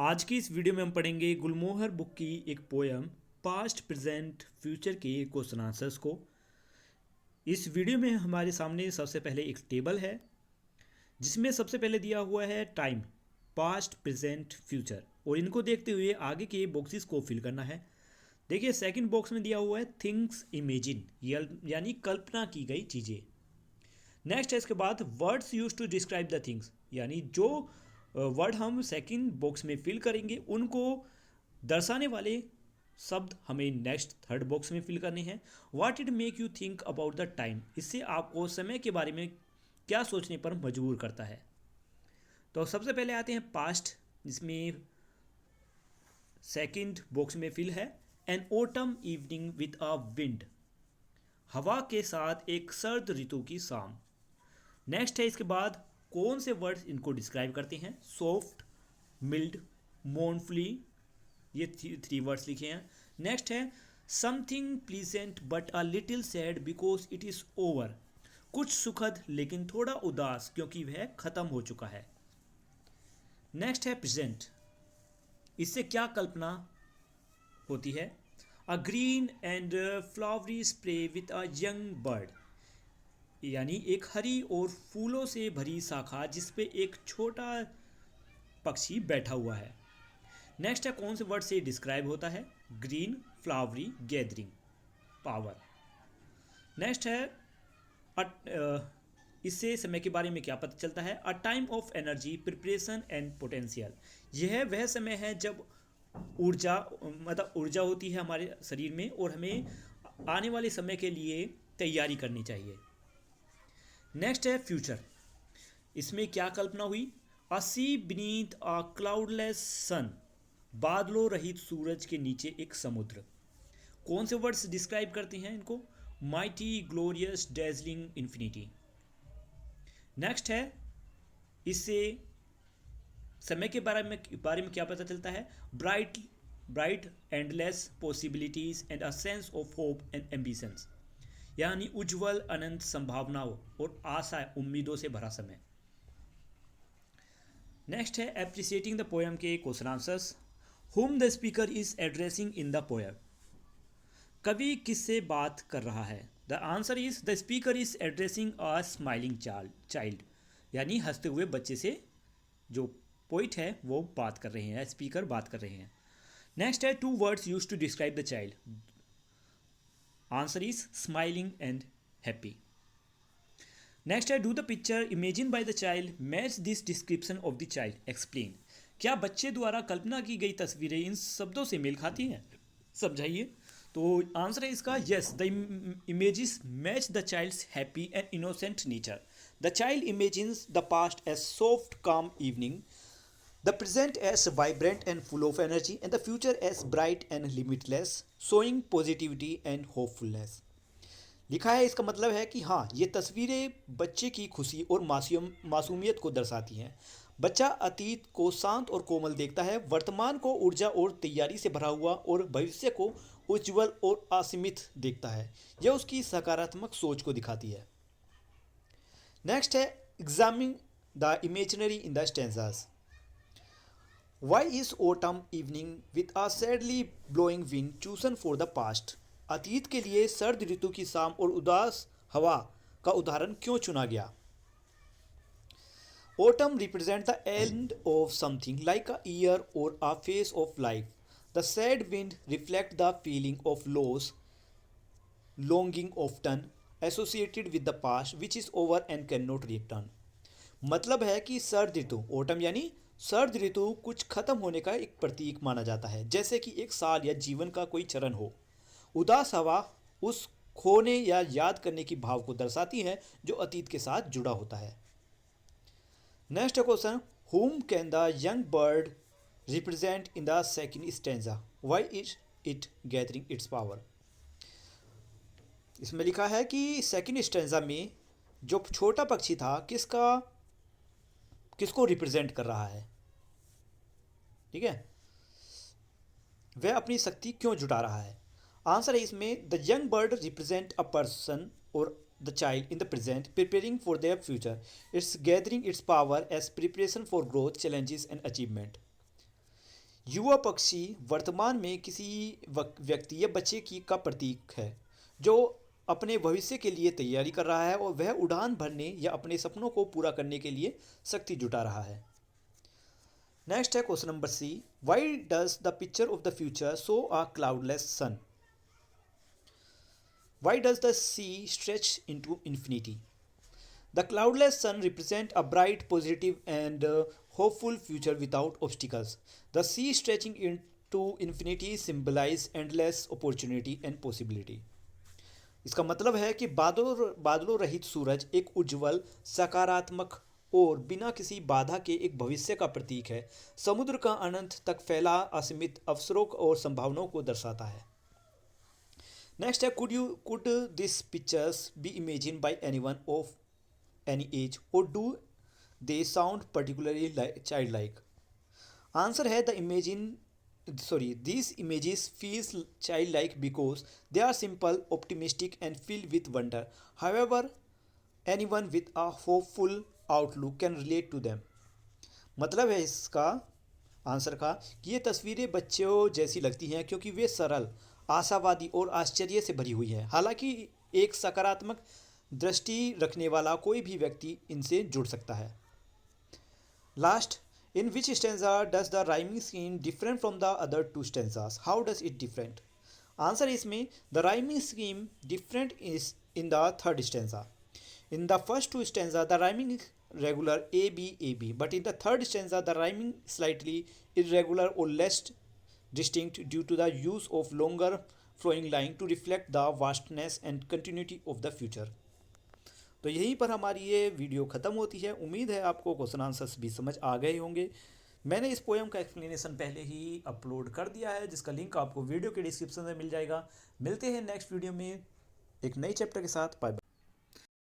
आज की इस वीडियो में हम पढ़ेंगे गुलमोहर बुक की एक पोयम पास्ट प्रेजेंट फ्यूचर के क्वेश्चन आंसर्स को। इस वीडियो में हमारे सामने सबसे पहले एक टेबल है जिसमें सबसे पहले दिया हुआ है टाइम, पास्ट प्रेजेंट फ्यूचर, और इनको देखते हुए आगे के बॉक्सेस को फिल करना है। देखिए सेकंड बॉक्स में दिया हुआ है थिंग्स इमेजिन, यानी कल्पना की गई चीज़ें। नेक्स्ट है इसके बाद words use to describe the things, यानी जो वर्ड हम सेकंड बॉक्स में फिल करेंगे उनको दर्शाने वाले शब्द हमें नेक्स्ट थर्ड बॉक्स में फिल करने हैं। What it make you think about the time, इससे आपको समय के बारे में क्या सोचने पर मजबूर करता है। तो सबसे पहले आते हैं पास्ट, जिसमें सेकंड बॉक्स में फिल है an autumn evening with a wind, हवा के साथ एक सर्द ऋतु की शाम। नेक्स्ट है इसके बाद कौन से वर्ड्स इनको डिस्क्राइब करते हैं, सॉफ्ट, मिल्ड, मोर्नफुली, ये थ्री वर्ड्स लिखे हैं। नेक्स्ट है something pleasant but a little sad because it is over, कुछ सुखद लेकिन थोड़ा उदास क्योंकि वह खत्म हो चुका है। नेक्स्ट है प्रेजेंट, इससे क्या कल्पना होती है, a green and flowery spray with a young bird, यानी एक हरी और फूलों से भरी शाखा जिस पे एक छोटा पक्षी बैठा हुआ है। नेक्स्ट है कौन से वर्ड से डिस्क्राइब होता है, green, flowery, gathering, power. Next है इससे समय के बारे में क्या पता चलता है, a time of energy, preparation and potential, यह वह समय है जब ऊर्जा मतलब ऊर्जा होती है हमारे शरीर में और हमें आने वाले समय के लिए तैयारी करनी चाहिए। नेक्स्ट है फ्यूचर, इसमें क्या कल्पना हुई, अ सी बीनीथ अ क्लाउडलेस सन, बादलों रहित सूरज के नीचे एक समुद्र। कौन से वर्ड्स डिस्क्राइब करते हैं इनको, mighty, glorious, dazzling, infinity. Next है इससे समय के बारे में क्या पता चलता है, bright bright endless possibilities and a sense of hope and ambitions, यानी उज्जवल अनंत संभावनाओं और आशा उम्मीदों से भरा समय। नेक्स्ट है एप्रिसिएटिंग द पोएम के question answers, whom the speaker is addressing in the poem, कवि किससे बात कर रहा है, the answer is the speaker is addressing a smiling child, यानी हंसते हुए बच्चे से जो पोइट है वो बात कर रहे हैं, स्पीकर बात कर रहे हैं। नेक्स्ट है two words use to describe the child, answer is smiling and happy. Next है do the picture imagine by the child match this description of the child, explain, क्या बच्चे द्वारा कल्पना की गई तस्वीरें इन शब्दों से मेल खाती हैं, समझाइए। तो आंसर है इसका yes, the images match the child's happy and innocent nature, the child imagines the past as soft calm evening, the present as vibrant and full of energy, and the future as bright and limitless, showing positivity and hopefulness। लिखा है, इसका मतलब है कि हाँ, ये तस्वीरें बच्चे की खुशी और मासूमियत को दर्शाती हैं। बच्चा अतीत को शांत और कोमल देखता है, वर्तमान को ऊर्जा और तैयारी से भरा हुआ और भविष्य को उज्ज्वल और असीमित देखता है। यह उसकी सकारात्मक सोच को दिखाती है। नेक्स्ट है examine the imaginary in the stanzas, Why is autumn evening with a sadly blowing wind chosen for the past? अतीत के लिए सर्द ऋतु की शाम और उदास हवा का उदाहरण क्यों चुना गया? Autumn represents the end of something like a year or a phase of life. The sad wind reflects the feeling of loss, longing often associated with the past which is over and cannot return. मतलब है कि सर्द ऋतु, autumn यानी सर्द ऋतु, कुछ खत्म होने का एक प्रतीक माना जाता है, जैसे कि एक साल या जीवन का कोई चरण हो। उदास हवा उस खोने या याद करने की भाव को दर्शाती है जो अतीत के साथ जुड़ा होता है। नेक्स्ट क्वेश्चन, हुम can the young bird represent in the second stanza, why is it gathering its power. इसमें लिखा है कि सेकंड स्टेंजा में जो छोटा पक्षी था किसको रिप्रेजेंट कर रहा है, ठीक है, वह अपनी शक्ति क्यों जुटा रहा है। आंसर है इसमें the young bird represent a person और the child in the present preparing for their future, it's gathering its power as preparation for growth, challenges and achievement. युवा पक्षी वर्तमान में किसी व्यक्ति या बच्चे की का प्रतीक है जो अपने भविष्य के लिए तैयारी कर रहा है और वह उड़ान भरने या अपने सपनों को पूरा करने के लिए शक्ति जुटा रहा है। नेक्स्ट है question number C. Why does the picture of the future show a cloudless sun? Why does the sea stretch into infinity? The cloudless sun represents a bright, positive, and hopeful future without obstacles. The sea stretching into infinity symbolizes endless opportunity and possibility. इसका मतलब है कि बादलों रहित सूरज एक उज्जवल, सकारात्मक और बिना किसी बाधा के एक भविष्य का प्रतीक है। समुद्र का अनंत तक फैला असीमित अवसरों और संभावनाओं को दर्शाता है। नेक्स्ट है, could these pictures be imagined by anyone of any age or do they sound particularly childlike? Answer है these images feels childlike because they are simple, optimistic and filled with wonder. However, anyone with a hopeful outlook can relate to them. मतलब है इसका answer का कि ये तस्वीरें बच्चों जैसी लगती हैं क्योंकि वे सरल, आशावादी और आश्चर्य से भरी हुई हैं। हालांकि एक सकारात्मक दृष्टि रखने वाला कोई भी व्यक्ति इनसे जुड़ सकता है। Last, in which stanza does the rhyming scheme different from the other two stanzas? How does it different? Answer इसमें the rhyming scheme different is in the third stanza. In the first two stanza, the rhyming is regular A B A B, but in the third stanza, the rhyming slightly irregular or less distinct due to the use of longer flowing line to reflect the vastness and continuity of the future. तो यहीं पर हमारी ये video ख़त्म होती है। उम्मीद है आपको क्वेश्चन आंसर्स भी समझ आ गए होंगे। मैंने इस पोएम का एक्सप्लेनेशन पहले ही अपलोड कर दिया है, जिसका लिंक आपको वीडियो के डिस्क्रिप्शन में मिल जाएगा। मिलते हैं नेक्स्ट वीडियो में एक नई चैप्टर के साथ। Bye bye.